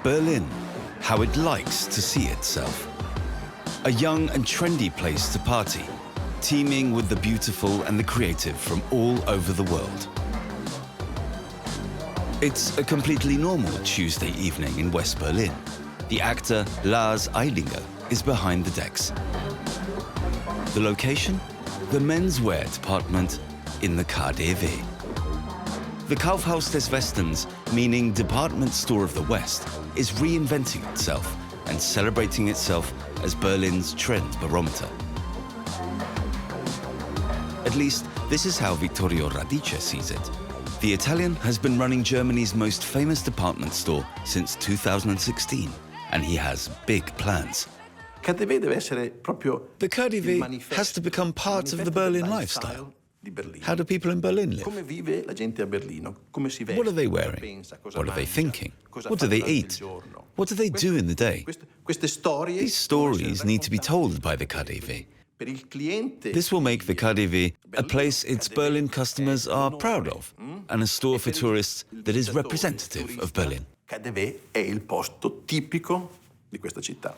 Berlin, how it likes to see itself. A young and trendy place to party, teeming with the beautiful and the creative from all over the world. It's a completely normal Tuesday evening in West Berlin. The actor Lars Eidinger is behind the decks. The location? The menswear department in the KaDeWe. The Kaufhaus des Westens, meaning department store of the West, is reinventing itself and celebrating itself as Berlin's trend barometer. At least, this is how Vittorio Radice sees it. The Italian has been running Germany's most famous department store since 2016, and he has big plans. The KaDeWe has to become part of the Berlin lifestyle. How do people in Berlin live? What are they wearing? What are they thinking? What do they eat? What do they do in the day? These stories need to be told by the KaDeWe. This will make the KaDeWe a place its Berlin customers are proud of, and a store for tourists that is representative of Berlin. KaDeWe è il posto tipico di questa città.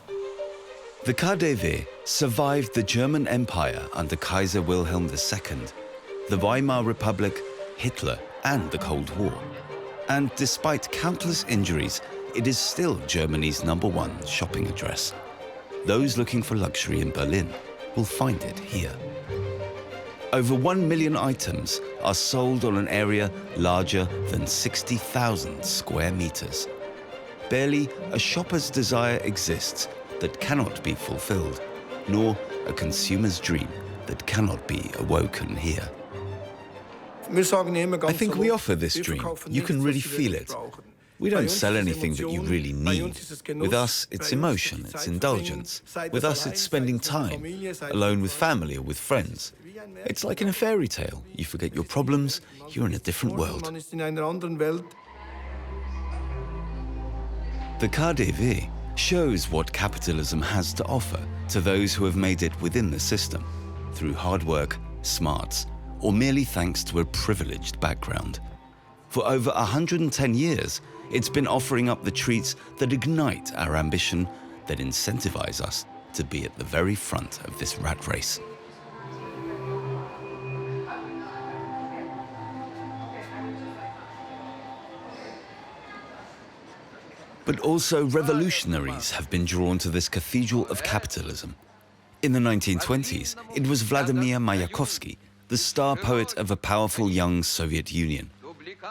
The KaDeWe survived the German Empire under Kaiser Wilhelm II, the Weimar Republic, Hitler, and the Cold War. And despite countless injuries, it is still Germany's #1 shopping address. Those looking for luxury in Berlin will find it here. Over 1 million items are sold on an area larger than 60,000 square meters. Barely a shopper's desire exists that cannot be fulfilled, nor a consumer's dream that cannot be awoken here. I think we offer this dream. You can really feel it. We don't sell anything that you really need. With us, it's emotion, it's indulgence. With us, it's spending time, alone with family or with friends. It's like in a fairy tale. You forget your problems, you're in a different world. The KaDeWe shows what capitalism has to offer to those who have made it within the system, through hard work, smarts, or merely thanks to a privileged background. For over 110 years, it's been offering up the treats that ignite our ambition, that incentivize us to be at the very front of this rat race. But also revolutionaries have been drawn to this cathedral of capitalism. In the 1920s, it was Vladimir Mayakovsky, the star poet of a powerful young Soviet Union.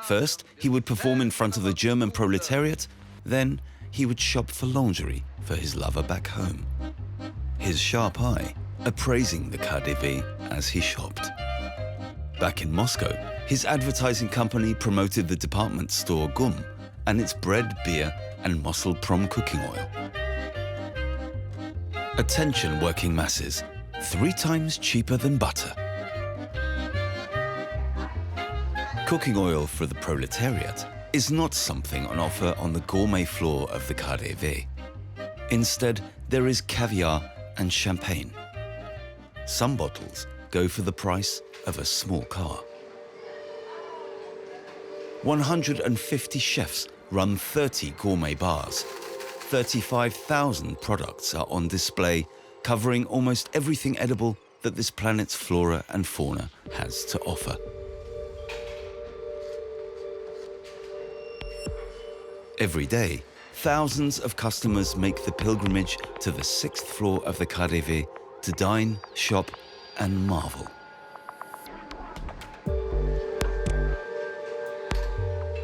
First, he would perform in front of the German proletariat, then he would shop for lingerie for his lover back home. His sharp eye appraising the KaDeWe as he shopped. Back in Moscow, his advertising company promoted the department store GUM and its bread, beer, and Mossel Prom cooking oil. Attention, working masses, 3 times cheaper than butter. Cooking oil for the proletariat is not something on offer on the gourmet floor of the KaDeWe. Instead, there is caviar and champagne. Some bottles go for the price of a small car. 150 chefs run 30 gourmet bars. 35,000 products are on display, covering almost everything edible that this planet's flora and fauna has to offer. Every day, thousands of customers make the pilgrimage to the 6th floor of the KaDeWe to dine, shop, and marvel.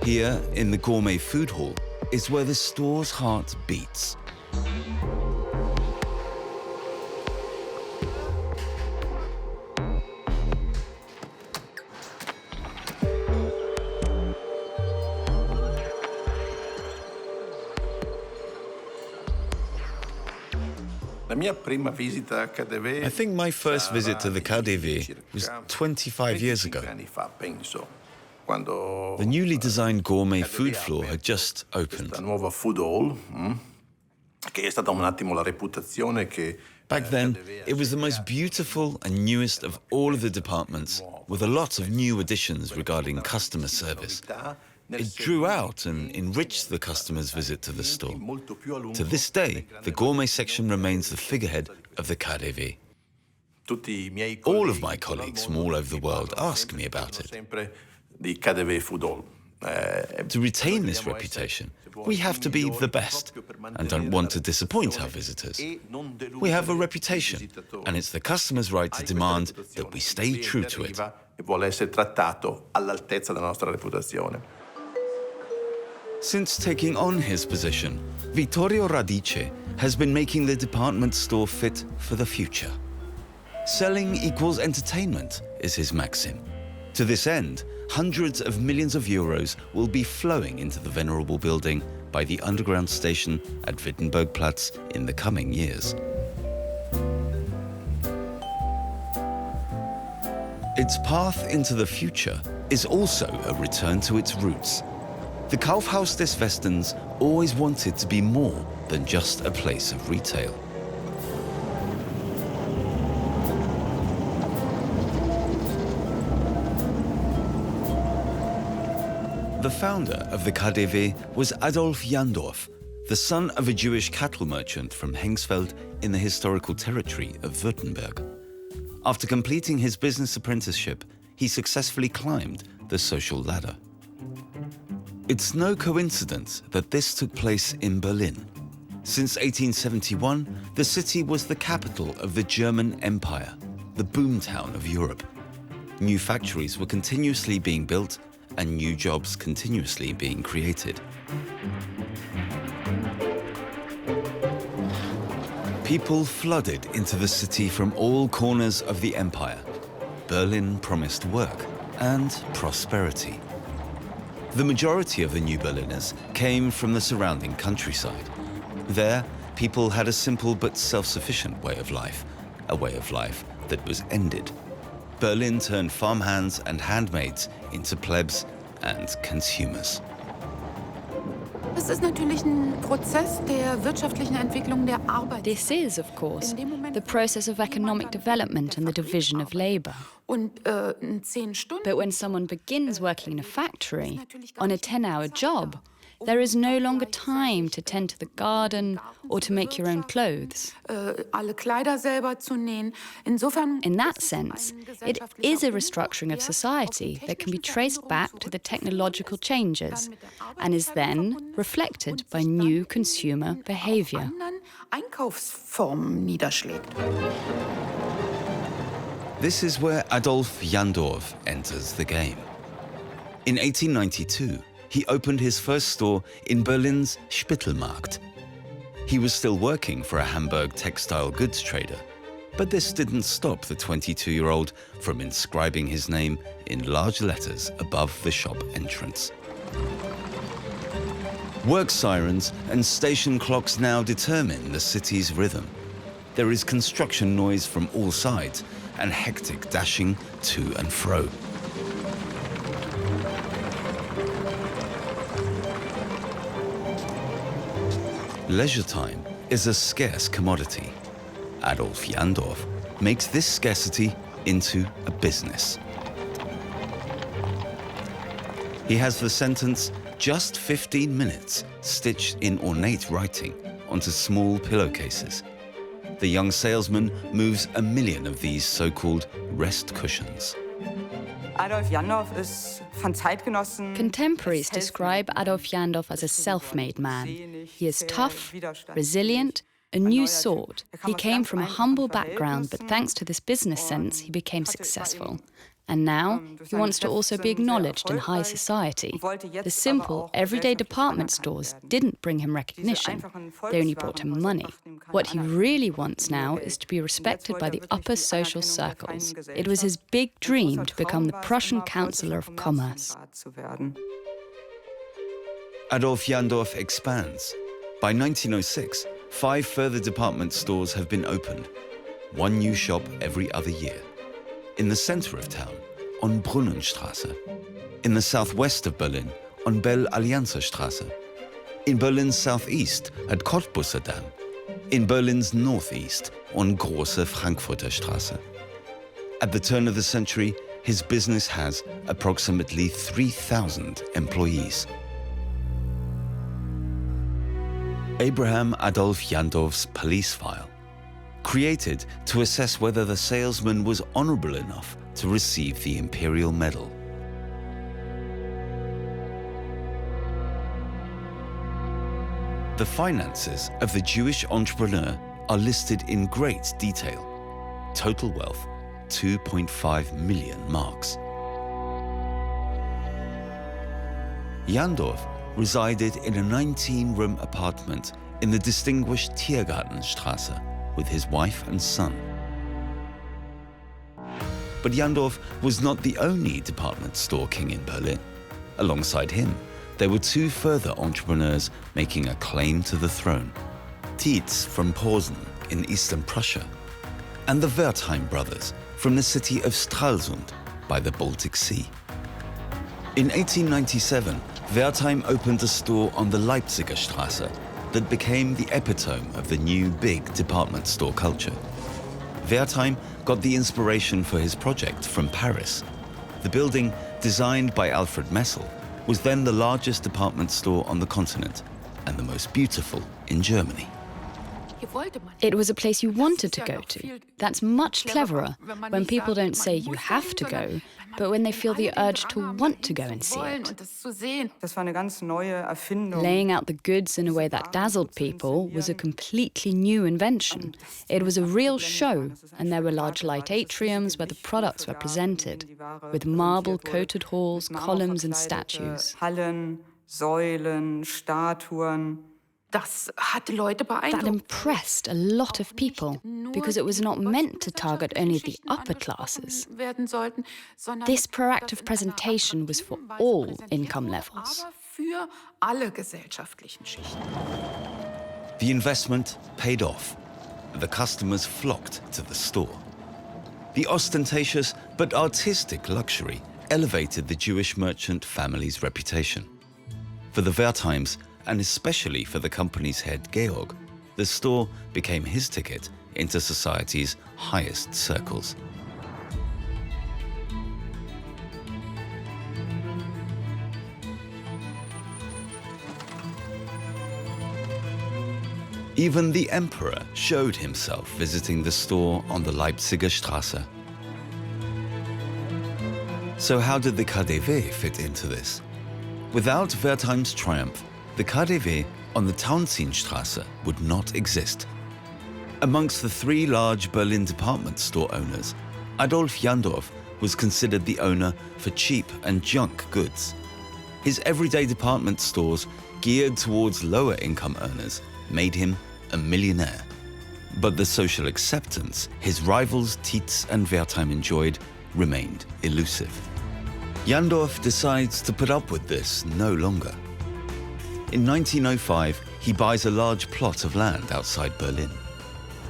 Here, in the gourmet food hall, is where the store's heart beats. I think my first visit to the KaDeWe was 25 years ago. The newly designed gourmet food floor had just opened. Back then, it was the most beautiful and newest of all of the departments, with a lot of new additions regarding customer service. It drew out and enriched the customer's visit to the store. To this day, the gourmet section remains the figurehead of the KaDeWe. All of my colleagues from all over the world ask me about it. To retain this reputation, we have to be the best and don't want to disappoint our visitors. We have a reputation, and it's the customer's right to demand that we stay true to it. Since taking on his position, Vittorio Radice has been making the department store fit for the future. Selling equals entertainment is his maxim. To this end, hundreds of millions of euros will be flowing into the venerable building by the underground station at Wittenbergplatz in the coming years. Its path into the future is also a return to its roots. The Kaufhaus des Westens always wanted to be more than just a place of retail. The founder of the KaDeWe was Adolf Jandorf, the son of a Jewish cattle merchant from Hengsfeld in the historical territory of Württemberg. After completing his business apprenticeship, he successfully climbed the social ladder. It's no coincidence that this took place in Berlin. Since 1871, the city was the capital of the German Empire, the boomtown of Europe. New factories were continuously being built and new jobs continuously being created. People flooded into the city from all corners of the empire. Berlin promised work and prosperity. The majority of the new Berliners came from the surrounding countryside. There, people had a simple but self-sufficient way of life, a way of life that was ended. Berlin turned farmhands and handmaids into plebs and consumers. Es ist natürlich ein Prozess der wirtschaftlichen Entwicklung der Arbeit. This is, of course, the process of economic development and the division of labor. But when someone begins working in a factory, on a 10-hour job, there is no longer time to tend to the garden or to make your own clothes. Alle Kleider selber zu nähen. Insofern, in that sense, it is a restructuring of society that can be traced back to the technological changes and is then reflected by new consumer behavior. Einkaufsformen niederschlägt. This is where Adolf Jandorf enters the game. In 1892, he opened his first store in Berlin's Spittelmarkt. He was still working for a Hamburg textile goods trader, but this didn't stop the 22-year-old from inscribing his name in large letters above the shop entrance. Work sirens and station clocks now determine the city's rhythm. There is construction noise from all sides and hectic dashing to and fro. Leisure time is a scarce commodity. Adolf Jandorf makes this scarcity into a business. He has the sentence, "just 15 minutes," stitched in ornate writing onto small pillowcases. The young salesman moves 1 million of these so-called rest cushions. Contemporaries describe Adolf Jandorf as a self-made man. He is tough, resilient, a new sort. He came from a humble background, but thanks to this business sense, he became successful. And now, he wants to also be acknowledged in high society. The simple, everyday department stores didn't bring him recognition. They only brought him money. What he really wants now is to be respected by the upper social circles. It was his big dream to become the Prussian Chancellor of Commerce. Adolf Jandorf expands. By 1906, 5 further department stores have been opened, 1 new shop every other year. In the center of town, on Brunnenstraße. In the southwest of Berlin, on Bell-Allianzerstraße. In Berlin's southeast, at Cottbusser Damm. In Berlin's northeast, on Große Frankfurter Straße. At the turn of the century, his business has approximately 3,000 employees. Abraham Adolf Jandorf's police file, created to assess whether the salesman was honorable enough to receive the imperial medal. The finances of the Jewish entrepreneur are listed in great detail. Total wealth, 2.5 million marks. Jandorf resided in a 19-room apartment in the distinguished Tiergartenstraße with his wife and son. But Jandorf was not the only department store king in Berlin. Alongside him, there were 2 further entrepreneurs making a claim to the throne. Tietz from Posen in eastern Prussia, and the Wertheim brothers from the city of Stralsund by the Baltic Sea. In 1897, Wertheim opened a store on the Leipziger Straße that became the epitome of the new big department store culture. Wertheim got the inspiration for his project from Paris. The building, designed by Alfred Messel, was then the largest department store on the continent and the most beautiful in Germany. It was a place you wanted to go to. That's much cleverer when people don't say you have to go, but when they feel the urge to want to go and see it. Laying out the goods in a way that dazzled people was a completely new invention. It was a real show, and there were large light atriums where the products were presented, with marble-coated halls, columns and statues. That impressed a lot of people because it was not meant to target only the upper classes. This proactive presentation was for all income levels. The investment paid off. The customers flocked to the store. The ostentatious but artistic luxury elevated the Jewish merchant family's reputation. For the Wertheims, and especially for the company's head Georg, the store became his ticket into society's highest circles. Even the emperor showed himself visiting the store on the Leipziger Straße. So how did the KaDeWe fit into this? Without Wertheim's triumph, the KaDeWe on the Tauentzienstraße would not exist. Amongst the 3 large Berlin department store owners, Adolf Jandorf was considered the owner for cheap and junk goods. His everyday department stores, geared towards lower income earners, made him a millionaire. But the social acceptance his rivals Tietz and Wertheim enjoyed remained elusive. Jandorf decides to put up with this no longer. In 1905, he buys a large plot of land outside Berlin.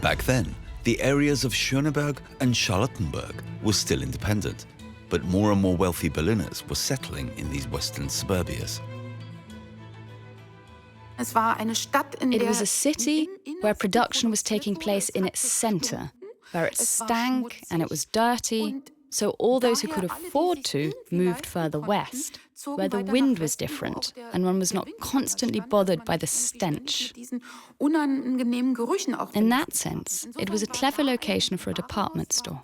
Back then, the areas of Schöneberg and Charlottenburg were still independent, but more and more wealthy Berliners were settling in these western suburbias. It was a city where production was taking place in its center, where it stank and it was dirty, so all those who could afford to moved further west, where the wind was different and one was not constantly bothered by the stench. In that sense, it was a clever location for a department store.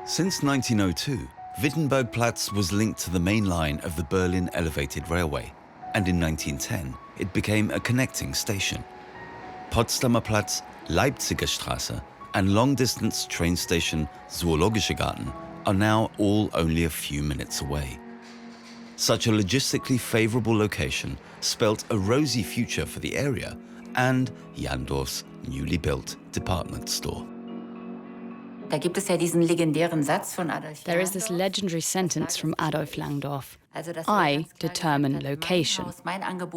Since 1902, Wittenbergplatz was linked to the main line of the Berlin Elevated Railway, and in 1910 it became a connecting station. Potsdamer Platz, Leipziger Straße, and long-distance train station Zoologische Garten are now all only a few minutes away. Such a logistically favorable location spelt a rosy future for the area and Jandorf's newly built department store. There is this legendary sentence from Adolf Jandorf: I determine location.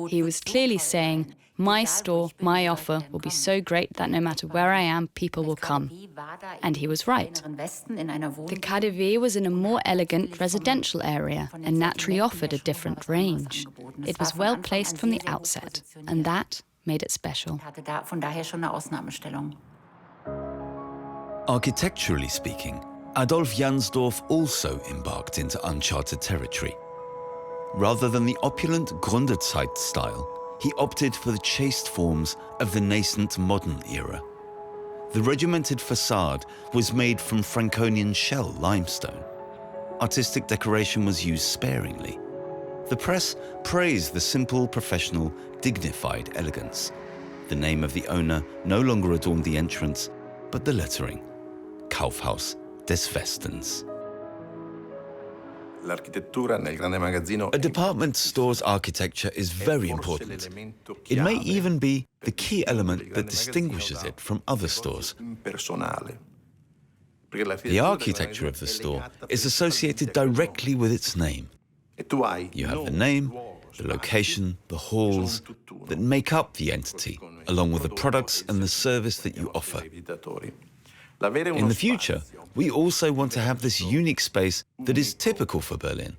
He was clearly saying, my store, my offer will be so great that no matter where I am, people will come. And he was right. The KaDeWe was in a more elegant residential area and naturally offered a different range. It was well placed from the outset, and that made it special. Architecturally speaking, Adolf Jandorf also embarked into uncharted territory. Rather than the opulent Gründerzeit style, he opted for the chaste forms of the nascent modern era. The regimented facade was made from Franconian shell limestone. Artistic decoration was used sparingly. The press praised the simple, professional, dignified elegance. The name of the owner no longer adorned the entrance, but the lettering, Kaufhaus des Westens. A department store's architecture is very important. It may even be the key element that distinguishes it from other stores. The architecture of the store is associated directly with its name. You have the name, the location, the halls that make up the entity, along with the products and the service that you offer. In the future, we also want to have this unique space that is typical for Berlin.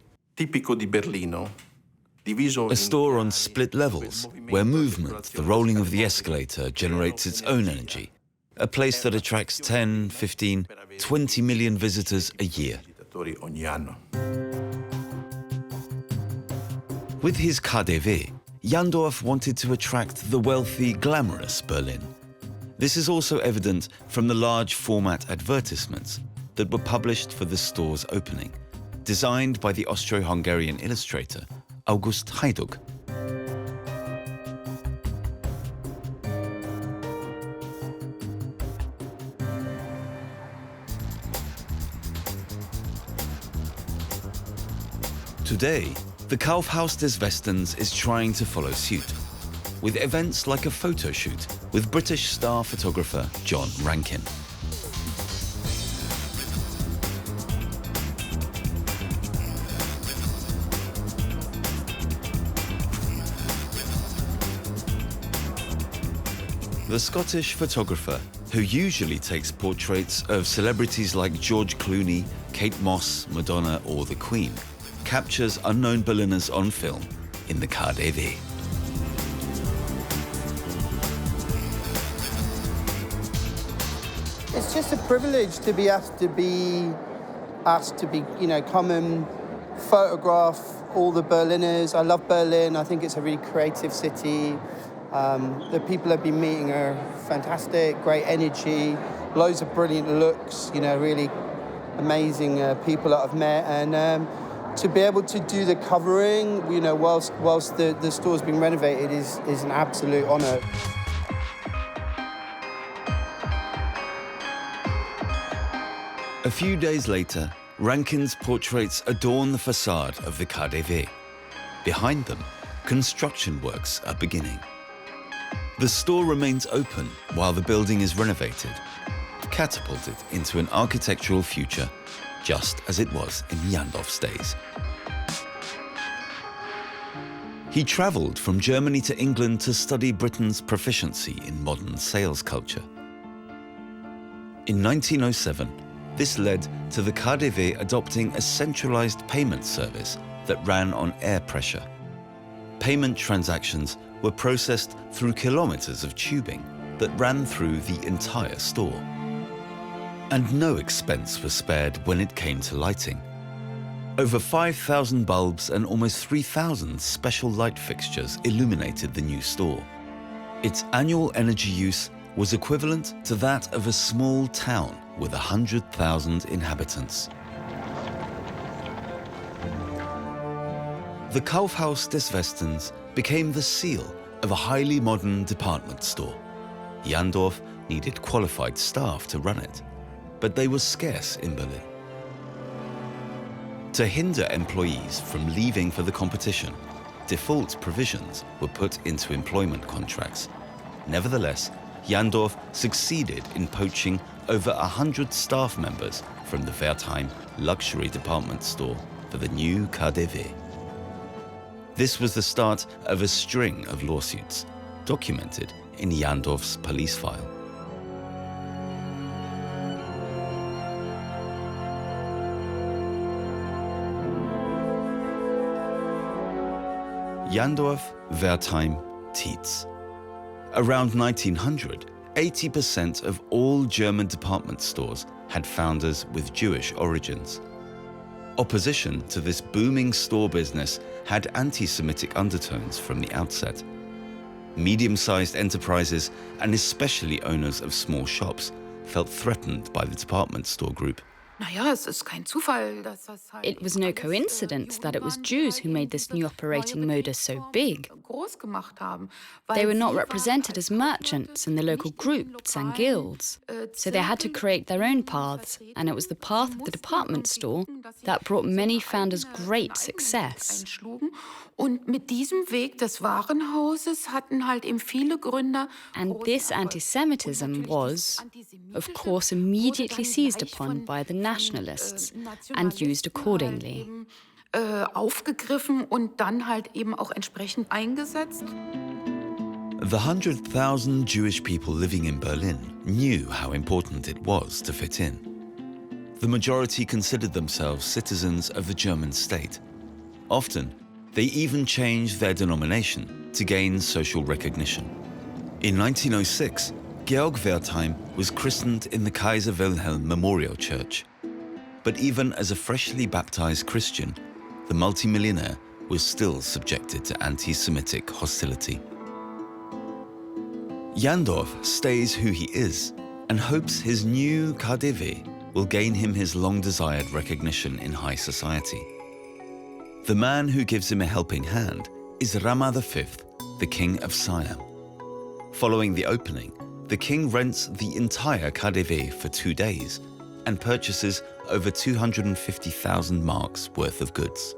A store on split levels, where movement, the rolling of the escalator, generates its own energy. A place that attracts 10, 15, 20 million visitors a year. With his KaDeWe, Jandorf wanted to attract the wealthy, glamorous Berlin. This is also evident from the large format advertisements that were published for the store's opening, designed by the Austro-Hungarian illustrator August Hajduk. Today, the Kaufhaus des Westens is trying to follow suit, with events like a photo shoot with British star photographer John Rankin. The Scottish photographer, who usually takes portraits of celebrities like George Clooney, Kate Moss, Madonna or the Queen, captures unknown Berliners on film in the KaDeWe. It's just a privilege to be asked to come and photograph all the Berliners. I love Berlin. I think it's a really creative city. The people I've been meeting are fantastic, great energy, loads of brilliant looks, really amazing people that I've met. And to be able to do the covering, whilst the store's being renovated is an absolute honour. A few days later, Rankin's portraits adorn the facade of the KaDeWe. Behind them, construction works are beginning. The store remains open while the building is renovated, catapulted into an architectural future, just as it was in Jandorf's days. He travelled from Germany to England to study Britain's proficiency in modern sales culture. In 1907, this led to the KaDeWe adopting a centralized payment service that ran on air pressure. Payment transactions were processed through kilometers of tubing that ran through the entire store. And no expense was spared when it came to lighting. Over 5,000 bulbs and almost 3,000 special light fixtures illuminated the new store. Its annual energy use was equivalent to that of a small town with 100,000 inhabitants. The Kaufhaus des Westens became the seal of a highly modern department store. Jandorf needed qualified staff to run it, but they were scarce in Berlin. To hinder employees from leaving for the competition, default provisions were put into employment contracts. Nevertheless, Jandorf succeeded in poaching over 100 staff members from the Wertheim luxury department store for the new KaDeWe. This was the start of a string of lawsuits, documented in Jandorf's police file. Jandorf, Wertheim, Tietz. Around 1900, 80% of all German department stores had founders with Jewish origins. Opposition to this booming store business had anti-Semitic undertones from the outset. Medium-sized enterprises, and especially owners of small shops, felt threatened by the department store group. It was no coincidence that it was Jews who made this new operating modus so big. They were not represented as merchants in the local groups and guilds, so they had to create their own paths, and it was the path of the department store that brought many founders great success. Und mit diesem Weg des Warenhauses hatten halt eben viele Gründer. And this anti-Semitism was, of course, immediately seized upon by the nationalists and used accordingly. Aufgegriffen und dann halt eben auch entsprechend eingesetzt. The 100,000 Jewish people living in Berlin knew how important it was to fit in. The majority considered themselves citizens of the German state. Often, they even changed their denomination to gain social recognition. In 1906, Georg Wertheim was christened in the Kaiser Wilhelm Memorial Church. But even as a freshly baptized Christian, the multimillionaire was still subjected to anti-Semitic hostility. Jandorf stays who he is and hopes his new KaDeWe will gain him his long-desired recognition in high society. The man who gives him a helping hand is Rama V, the King of Siam. Following the opening, the king rents the entire KaDeWe for 2 days and purchases over 250,000 marks worth of goods.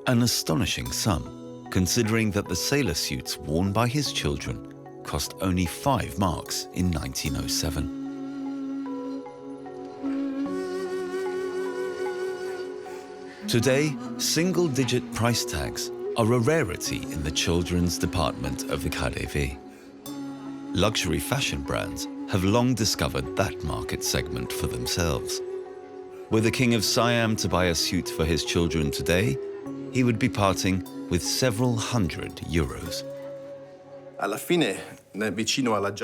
An astonishing sum, considering that the sailor suits worn by his children cost only 5 marks in 1907. Today, single-digit price tags are a rarity in the children's department of the KaDeWe. Luxury fashion brands have long discovered that market segment for themselves. Were the King of Siam to buy a suit for his children today, he would be parting with several hundred euros.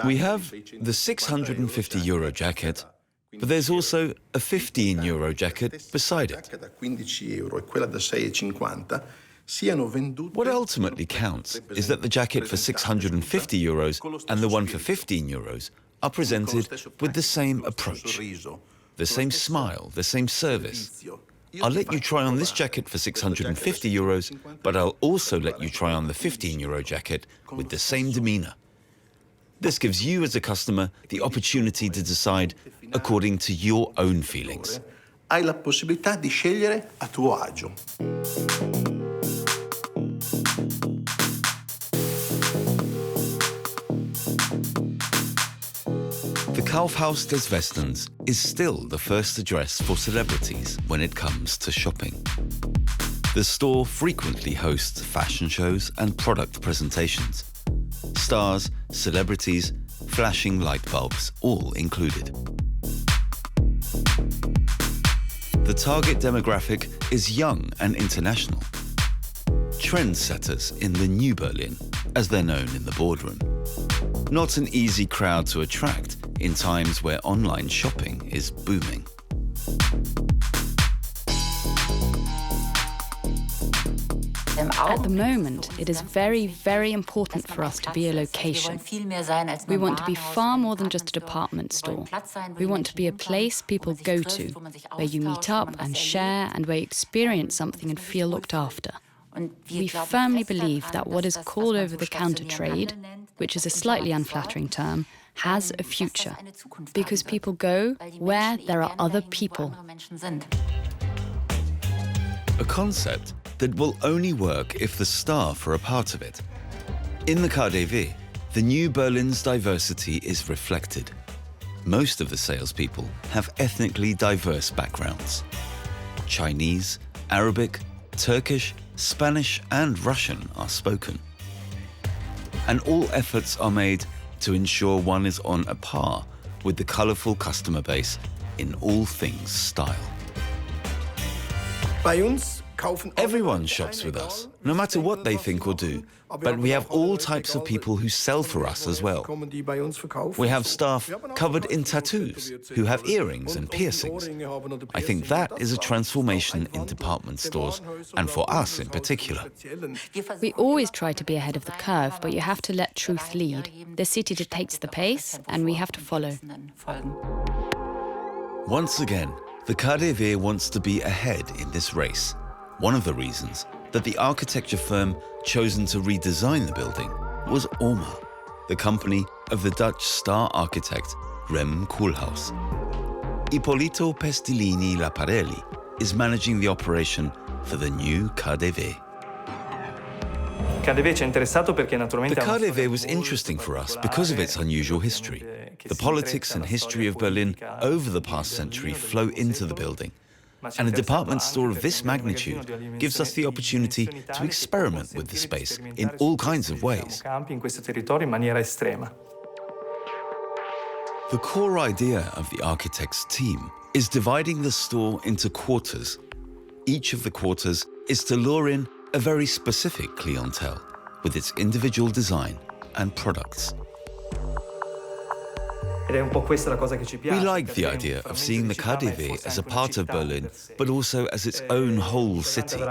We have the 650 euro jacket, but there's also a 15 euro jacket beside it. What ultimately counts is that the jacket for 650 euros and the one for 15 euros are presented with the same approach, the same smile, the same service. I'll let you try on this jacket for 650 euros, but I'll also let you try on the 15 euro jacket with the same demeanor. This gives you as a customer the opportunity to decide according to your own feelings. Hai la possibilità di scegliere a tuo agio. The Kaufhaus des Westens is still the first address for celebrities when it comes to shopping. The store frequently hosts fashion shows and product presentations. Stars, celebrities, flashing light bulbs, all included. The target demographic is young and international. Trendsetters in the New Berlin, as they're known in the boardroom. Not an easy crowd to attract in times where online shopping is booming. At the moment, it is very, very important for us to be a location. We want to be far more than just a department store. We want to be a place people go to, where you meet up and share and where you experience something and feel looked after. We firmly believe that what is called over-the-counter trade, which is a slightly unflattering term, has a future, because people go where there are other people. A concept that will only work if the staff are a part of it. In the KaDeWe, the new Berlin's diversity is reflected. Most of the salespeople have ethnically diverse backgrounds. Chinese, Arabic, Turkish, Spanish and Russian are spoken. And all efforts are made to ensure one is on a par with the colourful customer base in all things style. Everyone shops with us, no matter what they think or do, but we have all types of people who sell for us as well. We have staff covered in tattoos, who have earrings and piercings. I think that is a transformation in department stores, and for us in particular. We always try to be ahead of the curve, but you have to let truth lead. The city dictates the pace, and we have to follow. Once again, the KaDeWe wants to be ahead in this race. One of the reasons that the architecture firm chosen to redesign the building was Oma, the company of the Dutch star architect Rem Koolhaas. Ippolito Pestillini Laparelli is managing the operation for the new KaDeWe. The KaDeWe was interesting for us because of its unusual history. The politics and history of Berlin over the past century flow into the building. And a department store of this magnitude gives us the opportunity to experiment with the space in all kinds of ways. The core idea of the architect's team is dividing the store into quarters. Each of the quarters is to lure in a very specific clientele with its individual design and products. We like the idea of seeing the KaDeWe as a part of Berlin, but also as its own whole city.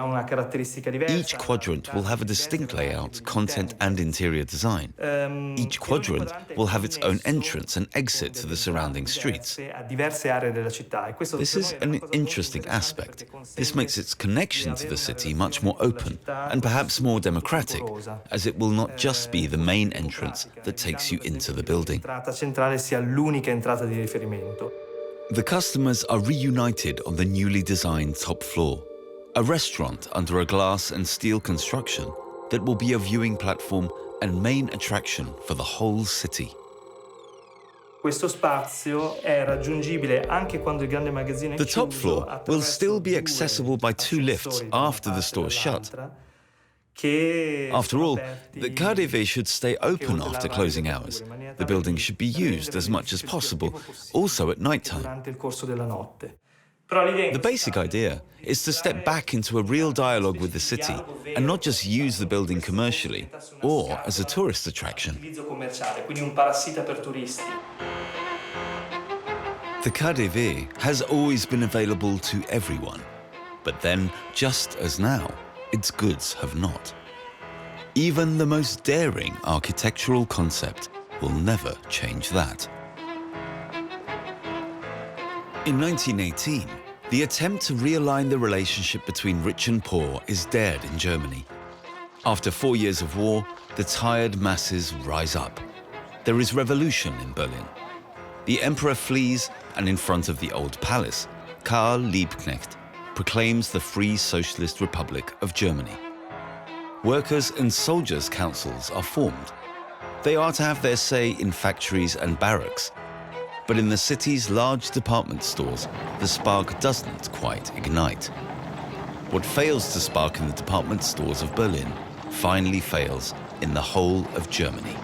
Each quadrant will have a distinct layout, content and interior design. Each quadrant will have its own entrance and exit to the surrounding streets. This is an interesting aspect. This makes its connection to the city much more open and perhaps more democratic, as it will not just be the main entrance that takes you into the building. The customers are reunited on the newly designed top floor, a restaurant under a glass and steel construction that will be a viewing platform and main attraction for the whole city. The top floor will still be accessible by 2 lifts after the store is shut. After all, the KaDeWe should stay open after closing hours. The building should be used as much as possible, also at night time. The basic idea is to step back into a real dialogue with the city and not just use the building commercially or as a tourist attraction. The KaDeWe has always been available to everyone, but then, just as now, its goods have not. Even the most daring architectural concept will never change that. In 1918, the attempt to realign the relationship between rich and poor is dared in Germany. After 4 years of war, the tired masses rise up. There is revolution in Berlin. The emperor flees, and in front of the old palace, Karl Liebknecht proclaims the Free Socialist Republic of Germany. Workers' and soldiers' councils are formed. They are to have their say in factories and barracks. But in the city's large department stores, the spark doesn't quite ignite. What fails to spark in the department stores of Berlin finally fails in the whole of Germany.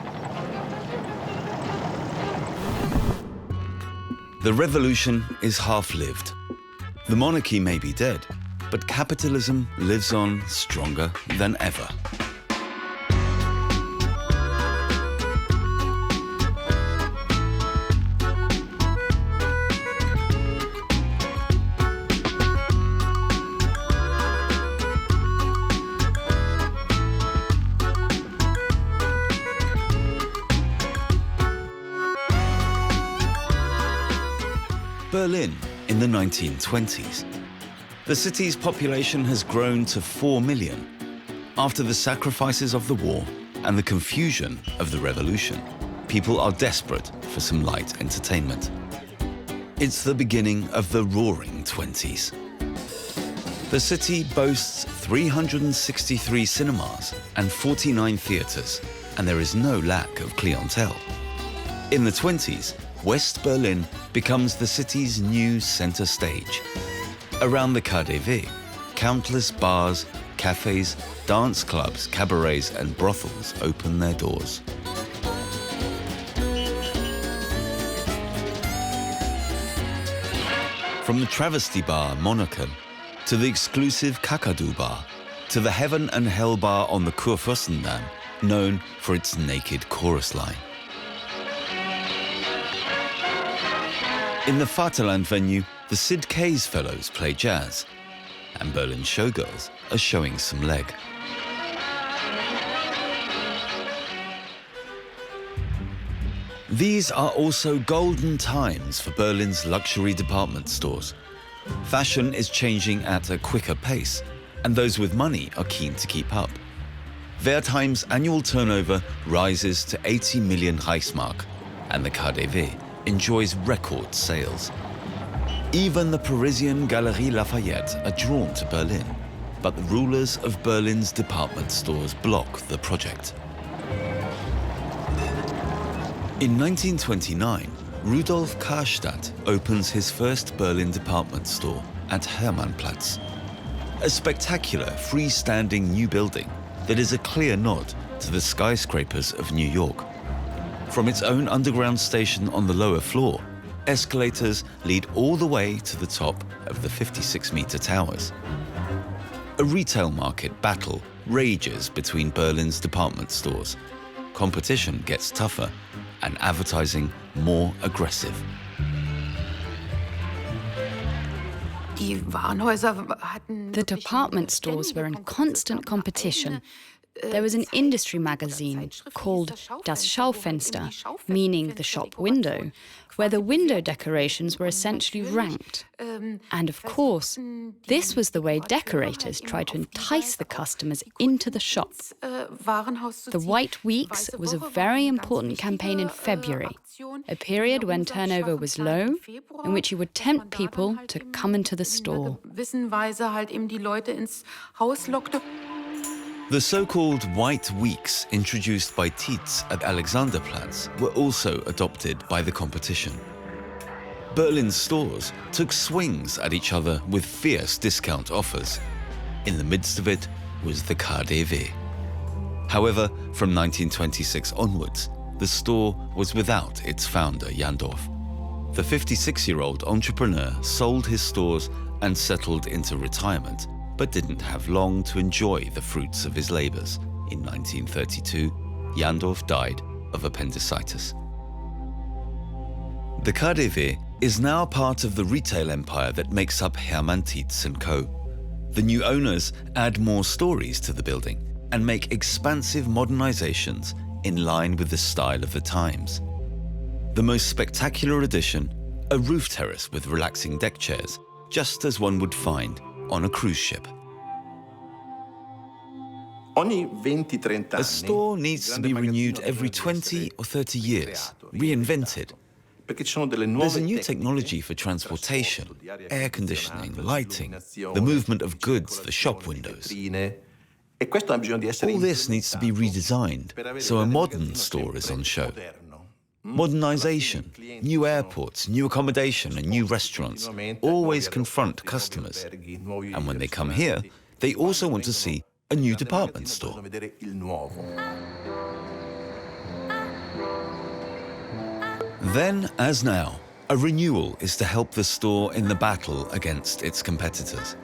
The revolution is half-lived. The monarchy may be dead, but capitalism lives on stronger than ever. Berlin in the 1920s. The city's population has grown to 4 million after the sacrifices of the war and the confusion of the revolution. People are desperate for some light entertainment. It's the beginning of the Roaring Twenties. The city boasts 363 cinemas and 49 theatres, and there is no lack of clientele. In the 20s, West Berlin becomes the city's new centre stage. Around the KaDeWe, countless bars, cafes, dance clubs, cabarets and brothels open their doors. From the travesty bar Monarchen, to the exclusive Kakadu bar, to the Heaven and Hell bar on the Kurfürstendamm, known for its naked chorus line. In the Vaterland venue, the Sid K's Fellows play jazz, and Berlin showgirls are showing some leg. These are also golden times for Berlin's luxury department stores. Fashion is changing at a quicker pace, and those with money are keen to keep up. Wertheim's annual turnover rises to 80 million Reichsmark, and the KaDeWe enjoys record sales. Even the Parisian Galeries Lafayette are drawn to Berlin, but the rulers of Berlin's department stores block the project. In 1929, Rudolf Karstadt opens his first Berlin department store at Hermannplatz, a spectacular freestanding new building that is a clear nod to the skyscrapers of New York. From its own underground station on the lower floor, escalators lead all the way to the top of the 56-meter towers. A retail market battle rages between Berlin's department stores. Competition gets tougher and advertising more aggressive. The department stores were in constant competition. There was an industry magazine called Das Schaufenster, meaning the shop window, where the window decorations were essentially ranked. And of course, this was the way decorators tried to entice the customers into the shop. The White Weeks was a very important campaign in February, a period when turnover was low, in which you would tempt people to come into the store. The so-called White Weeks introduced by Tietz at Alexanderplatz were also adopted by the competition. Berlin's stores took swings at each other with fierce discount offers. In the midst of it was the KaDeWe. However, from 1926 onwards, the store was without its founder, Jandorf. The 56-year-old entrepreneur sold his stores and settled into retirement, but didn't have long to enjoy the fruits of his labors. In 1932, Jandorf died of appendicitis. The KaDeWe is now part of the retail empire that makes up Hermann Tietz & Co. The new owners add more stories to the building and make expansive modernizations in line with the style of the times. The most spectacular addition, a roof terrace with relaxing deck chairs, just as one would find on a cruise ship. A store needs to be renewed every 20 or 30 years, reinvented. There's a new technology for transportation, air conditioning, lighting, the movement of goods, the shop windows. All this needs to be redesigned, so a modern store is on show. Modernization, new airports, new accommodation and new restaurants always confront customers. And when they come here, they also want to see a new department store. Then, as now, a renewal is to help the store in the battle against its competitors.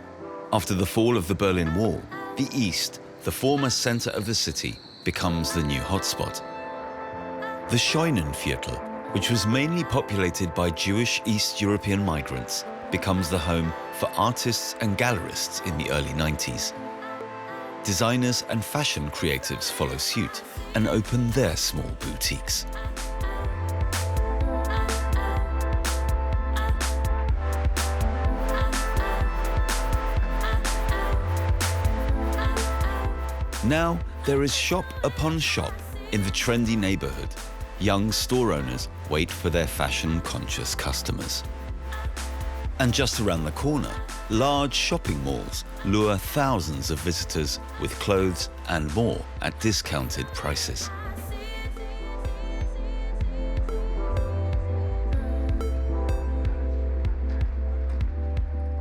After the fall of the Berlin Wall, the East, the former center of the city, becomes the new hotspot. The Scheunenviertel, which was mainly populated by Jewish East European migrants, becomes the home for artists and gallerists in the early 90s. Designers and fashion creatives follow suit and open their small boutiques. Now there is shop upon shop in the trendy neighborhood. Young store owners wait for their fashion-conscious customers. And just around the corner, large shopping malls lure thousands of visitors with clothes and more at discounted prices.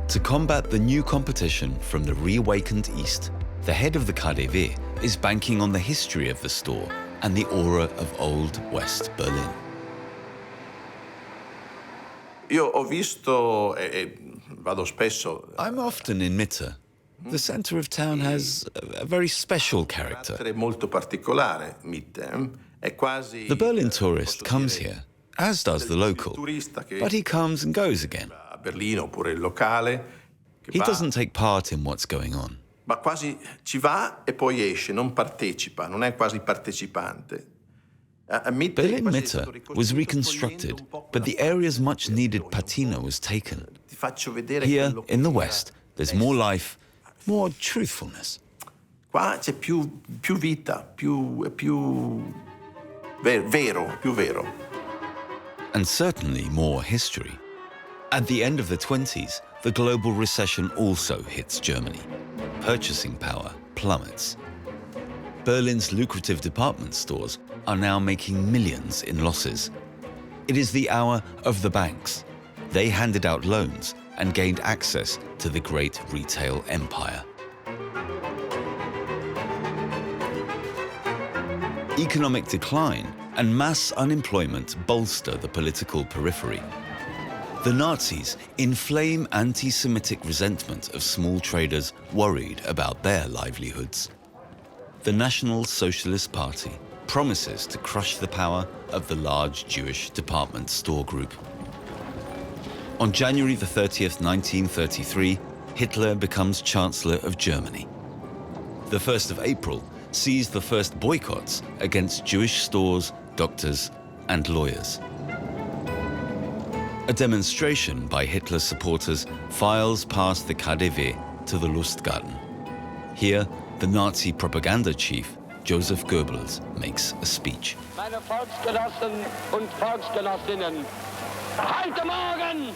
To combat the new competition from the reawakened East, the head of the KaDeWe is banking on the history of the store and the aura of Old West Berlin. Io ho visto vado spesso. I'm often in Mitte. The center of town has a very special character. È molto particolare, Mitte. È quasi. The Berlin tourist comes here, as does the local, but he comes and goes again. A Berlino oppure il locale. He doesn't take part in what's going on. Ma quasi ci va e poi esce, non partecipa, non è quasi partecipante. Berlin Mitte was reconstructed, but the area's much-needed patina was taken. Here, in the West, there's more life, more truthfulness. Qua c'è più vita, più vero. And certainly more history. At the end of the 20s, the global recession also hits Germany. Purchasing power plummets. Berlin's lucrative department stores are now making millions in losses. It is the hour of the banks. They handed out loans and gained access to the great retail empire. Economic decline and mass unemployment bolster the political periphery. The Nazis inflame anti-Semitic resentment of small traders worried about their livelihoods. The National Socialist Party promises to crush the power of the large Jewish department store group. On January the 30th, 1933, Hitler becomes Chancellor of Germany. The 1st of April sees the first boycotts against Jewish stores, doctors, and lawyers. A demonstration by Hitler's supporters files past the KaDeWe to the Lustgarten. Here, the Nazi propaganda chief, Joseph Goebbels, makes a speech. Meine Volksgenossen und Volksgenossinnen, heute Morgen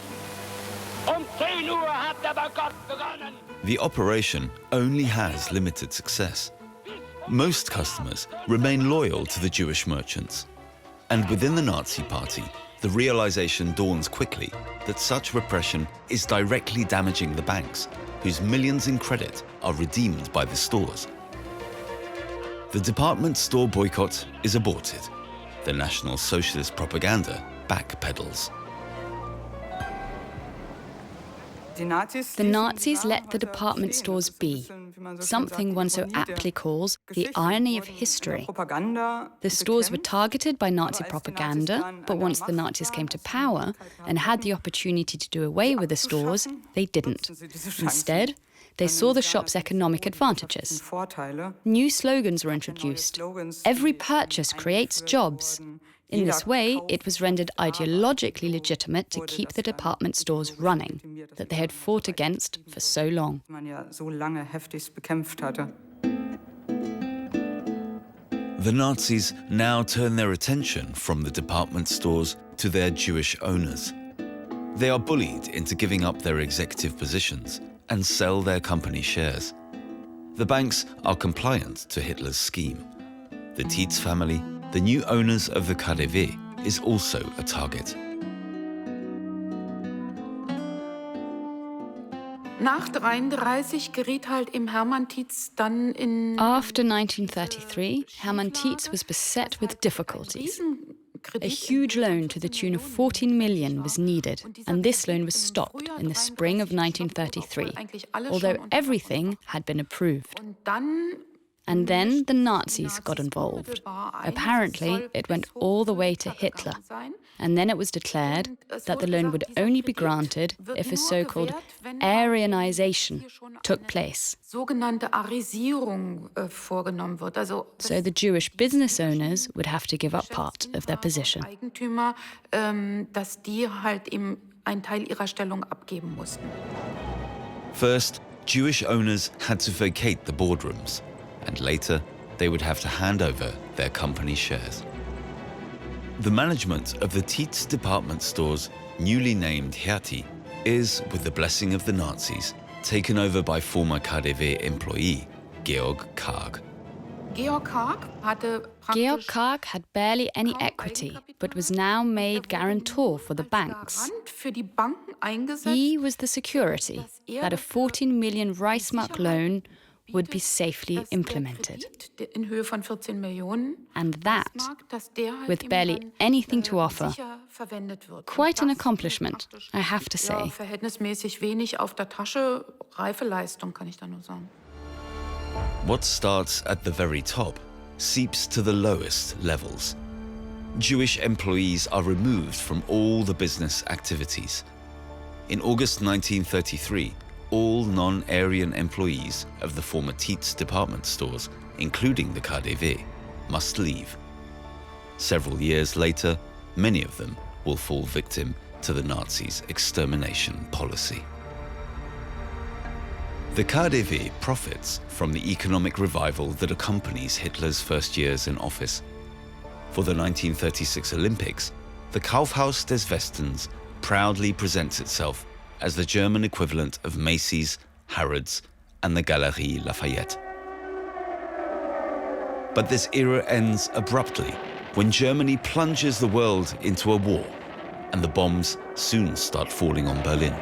10 Uhr hat der Boykott begonnen. The operation only has limited success. Most customers remain loyal to the Jewish merchants. And within the Nazi Party, the realization dawns quickly that such repression is directly damaging the banks, whose millions in credit are redeemed by the stores. The department store boycott is aborted. The National Socialist propaganda backpedals. The Nazis let the department stores be, something one so aptly calls the irony of history. The stores were targeted by Nazi propaganda, but once the Nazis came to power and had the opportunity to do away with the stores, they didn't. Instead, they saw the shop's economic advantages. New slogans were introduced. Every purchase creates jobs. In this way, it was rendered ideologically legitimate to keep the department stores running, that they had fought against for so long. The Nazis now turn their attention from the department stores to their Jewish owners. They are bullied into giving up their executive positions and sell their company shares. The banks are compliant to Hitler's scheme. The Tietz family, the new owners of the KaDeWe, is also a target. Nach 1933 geriet halt im Hermann Tietz dann in... After 1933, Hermann Tietz was beset with difficulties. A huge loan to the tune of 14 million was needed, and this loan was stopped in the spring of 1933, although everything had been approved. And then the Nazis got involved. Apparently, it went all the way to Hitler. And then it was declared that the loan would only be granted if a so-called Aryanization took place. So the Jewish business owners would have to give up part of their position. First, Jewish owners had to vacate the boardrooms, and later they would have to hand over their company shares. The management of the Tietz department stores, newly named Hertie, is, with the blessing of the Nazis, taken over by former KaDeWe employee Georg Karg. Georg Karg had barely any equity, but was now made guarantor for the banks. He was the security that a 14 million Reichsmark loan would be safely implemented. And that, with barely anything to offer, quite an accomplishment, I have to say. What starts at the very top seeps to the lowest levels. Jewish employees are removed from all the business activities. In August 1933, all non-Aryan employees of the former Tietz department stores, including the KaDeWe, must leave. Several years later, many of them will fall victim to the Nazis' extermination policy. The KaDeWe profits from the economic revival that accompanies Hitler's first years in office. For the 1936 Olympics, the Kaufhaus des Westens proudly presents itself as the German equivalent of Macy's, Harrods, and the Galerie Lafayette. But this era ends abruptly when Germany plunges the world into a war, and the bombs soon start falling on Berlin.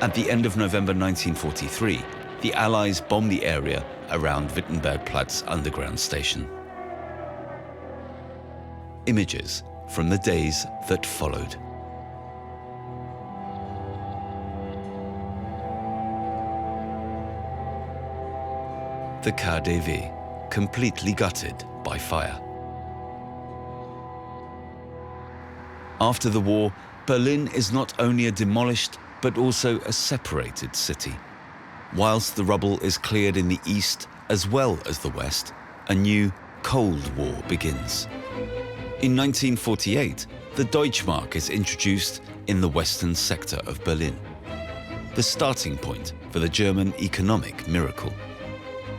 At the end of November 1943, the Allies bomb the area around Wittenbergplatz underground station. Images from the days that followed. The KaDeWe, completely gutted by fire. After the war, Berlin is not only a demolished but also a separated city. Whilst the rubble is cleared in the east as well as the west, a new Cold War begins. In 1948, the Deutschmark is introduced in the western sector of Berlin, the starting point for the German economic miracle.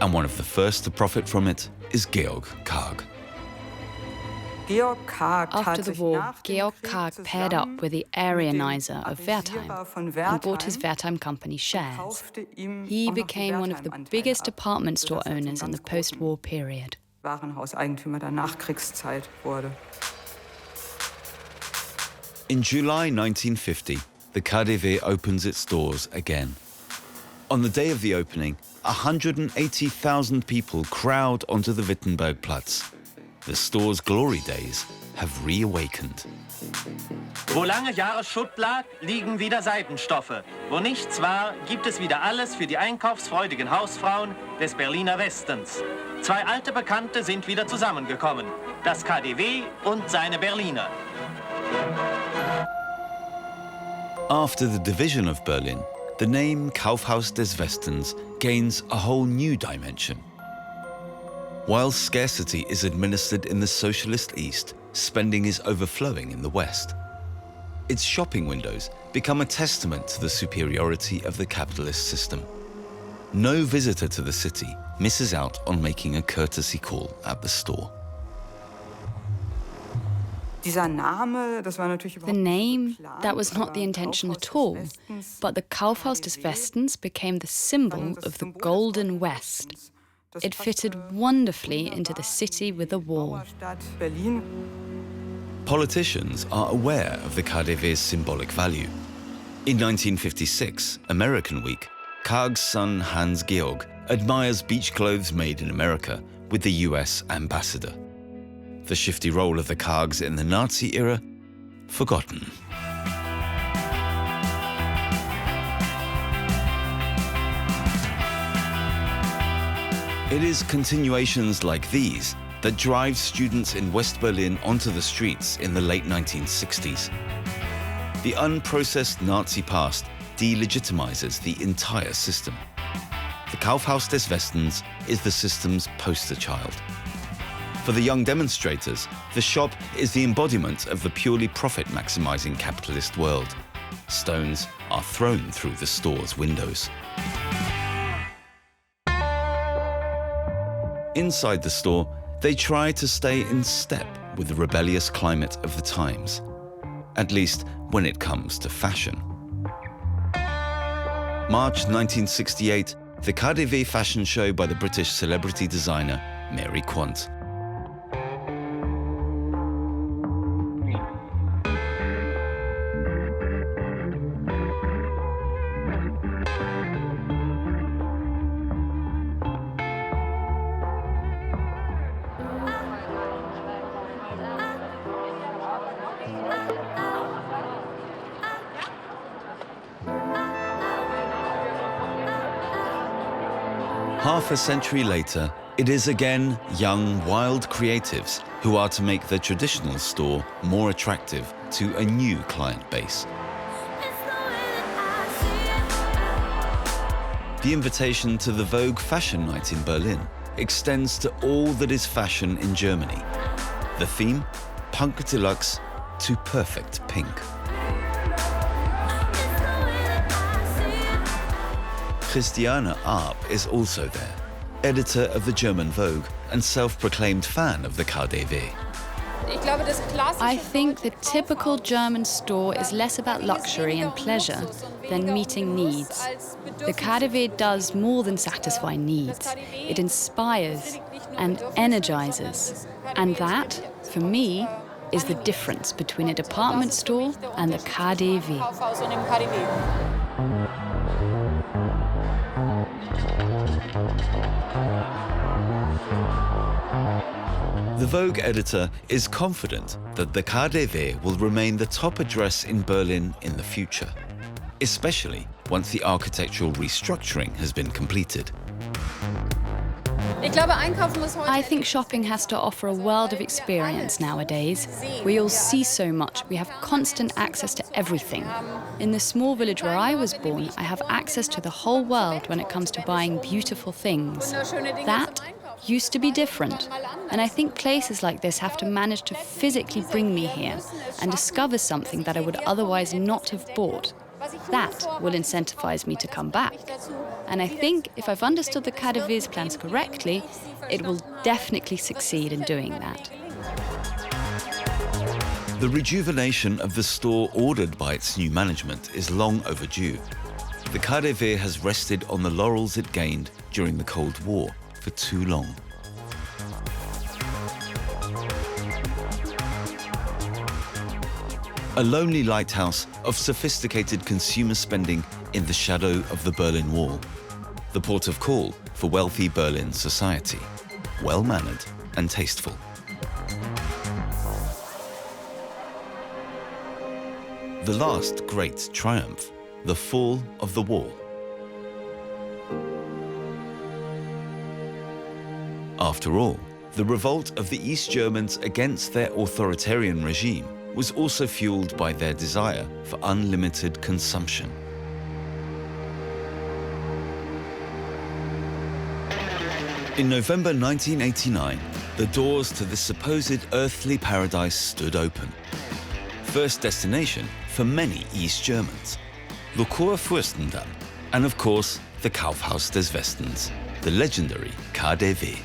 And one of the first to profit from it is Georg Karg. After the war, Georg Karg paired up with the Aryanizer of Wertheim and bought his Wertheim company shares. He became one of the biggest department store owners in the post-war period. In July 1950, the KaDeWe opens its doors again. On the day of the opening, 180,000 people crowd onto the Wittenbergplatz. The store's glory days have reawakened. Wo lange Jahre Schutt lag, liegen wieder Seidenstoffe. Wo nichts war, gibt es wieder alles für die einkaufsfreudigen Hausfrauen des Berliner Westens. Zwei alte Bekannte sind wieder zusammengekommen. Das KaDeWe und seine Berliner. After the division of Berlin, the name Kaufhaus des Westens gains a whole new dimension. While scarcity is administered in the socialist East, spending is overflowing in the West. Its shopping windows become a testament to the superiority of the capitalist system. No visitor to the city misses out on making a courtesy call at the store. The name, that was not the intention at all, but the Kaufhaus des Westens became the symbol of the Golden West. It fitted wonderfully into the city with a wall. Politicians are aware of the KaDeWe's symbolic value. In 1956, American Week, Karg's son Hans-Georg admires beach clothes made in America with the US ambassador. The shifty role of the Kargs in the Nazi era, forgotten. It is continuations like these that drive students in West Berlin onto the streets in the late 1960s. The unprocessed Nazi past delegitimizes the entire system. The Kaufhaus des Westens is the system's poster child. For the young demonstrators, the shop is the embodiment of the purely profit-maximizing capitalist world. Stones are thrown through the store's windows. Inside the store, they try to stay in step with the rebellious climate of the times, at least when it comes to fashion. March 1968, the KaDeWe fashion show by the British celebrity designer Mary Quant. Half a century later, it is again young, wild creatives who are to make the traditional store more attractive to a new client base. The invitation to the Vogue Fashion Night in Berlin extends to all that is fashion in Germany. The theme, Punk Deluxe to Perfect Pink. Christiane Arp is also there, editor of the German Vogue and self-proclaimed fan of the KaDeWe. I think the typical German store is less about luxury and pleasure than meeting needs. The KaDeWe does more than satisfy needs. It inspires and energizes. And that, for me, is the difference between a department store and the KaDeWe. The Vogue editor is confident that the KaDeWe will remain the top address in Berlin in the future, especially once the architectural restructuring has been completed. I think shopping has to offer a world of experience nowadays. We all see so much, we have constant access to everything. In the small village where I was born, I have access to the whole world when it comes to buying beautiful things. That used to be different. And I think places like this have to manage to physically bring me here and discover something that I would otherwise not have bought. That will incentivize me to come back. And I think if I've understood the KaDeWe's plans correctly, it will definitely succeed in doing that. The rejuvenation of the store ordered by its new management is long overdue. The KaDeWe has rested on the laurels it gained during the Cold War for too long. A lonely lighthouse of sophisticated consumer spending in the shadow of the Berlin Wall. The port of call for wealthy Berlin society, well-mannered and tasteful. The last great triumph, the fall of the wall. After all, the revolt of the East Germans against their authoritarian regime was also fueled by their desire for unlimited consumption. In November 1989, the doors to this supposed earthly paradise stood open. First destination for many East Germans, the Kurfürstendamm, and of course, the Kaufhaus des Westens, the legendary KaDeWe.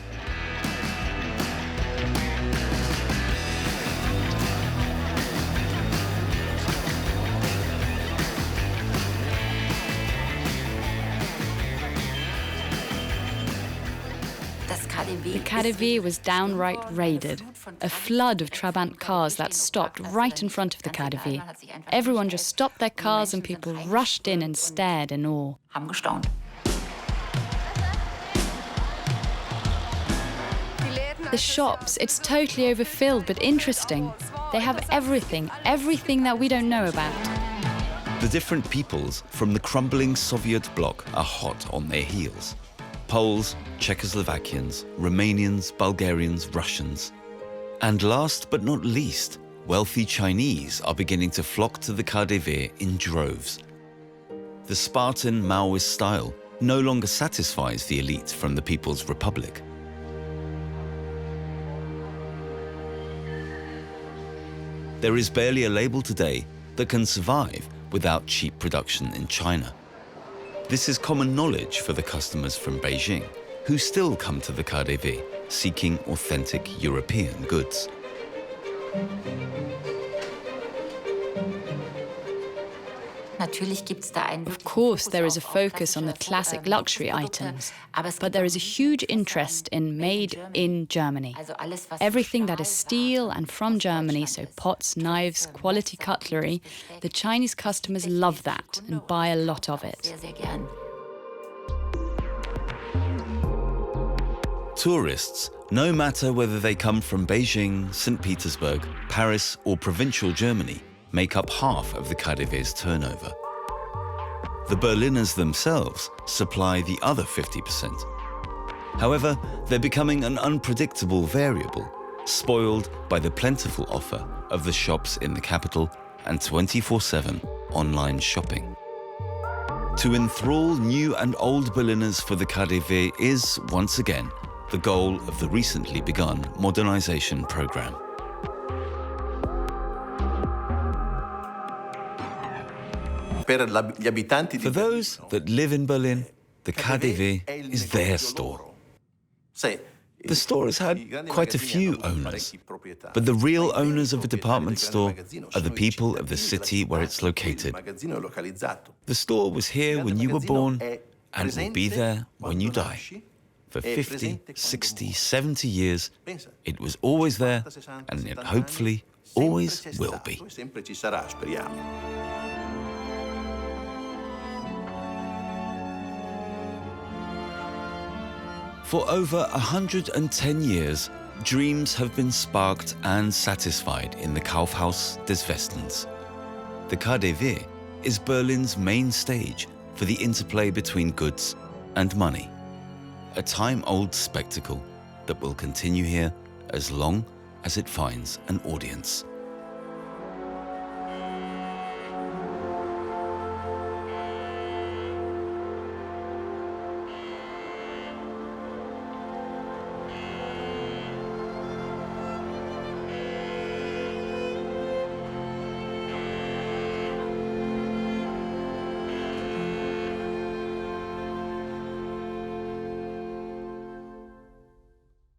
The KaDeWe was downright raided. A flood of Trabant cars that stopped right in front of the KaDeWe. Everyone just stopped their cars and people rushed in and stared in awe. The shops, it's totally overfilled but interesting. They have everything that we don't know about. The different peoples from the crumbling Soviet bloc are hot on their heels. Poles, Czechoslovakians, Romanians, Bulgarians, Russians. And last but not least, wealthy Chinese are beginning to flock to the KaDeWe in droves. The Spartan Maoist style no longer satisfies the elite from the People's Republic. There is barely a label today that can survive without cheap production in China. This is common knowledge for the customers from Beijing, who still come to the KaDeWe seeking authentic European goods. Of course, there is a focus on the classic luxury items, but there is a huge interest in made in Germany. Everything that is steel and from Germany, so pots, knives, quality cutlery, the Chinese customers love that and buy a lot of it. Tourists, no matter whether they come from Beijing, St. Petersburg, Paris or provincial Germany, make up half of the KaDeWe's turnover. The Berliners themselves supply the other 50%. However, they're becoming an unpredictable variable, spoiled by the plentiful offer of the shops in the capital and 24/7 online shopping. To enthrall new and old Berliners for the KaDeWe is, once again, the goal of the recently begun Modernization program. For those that live in Berlin, the KaDeWe is their store. The store has had quite a few owners, but the real owners of a department store are the people of the city where it's located. The store was here when you were born and will be there when you die. For 50, 60, 70 years, it was always there, and it hopefully always will be. For over 110 years, dreams have been sparked and satisfied in the Kaufhaus des Westens. The KaDeWe is Berlin's main stage for the interplay between goods and money. A time-old spectacle that will continue here as long as it finds an audience.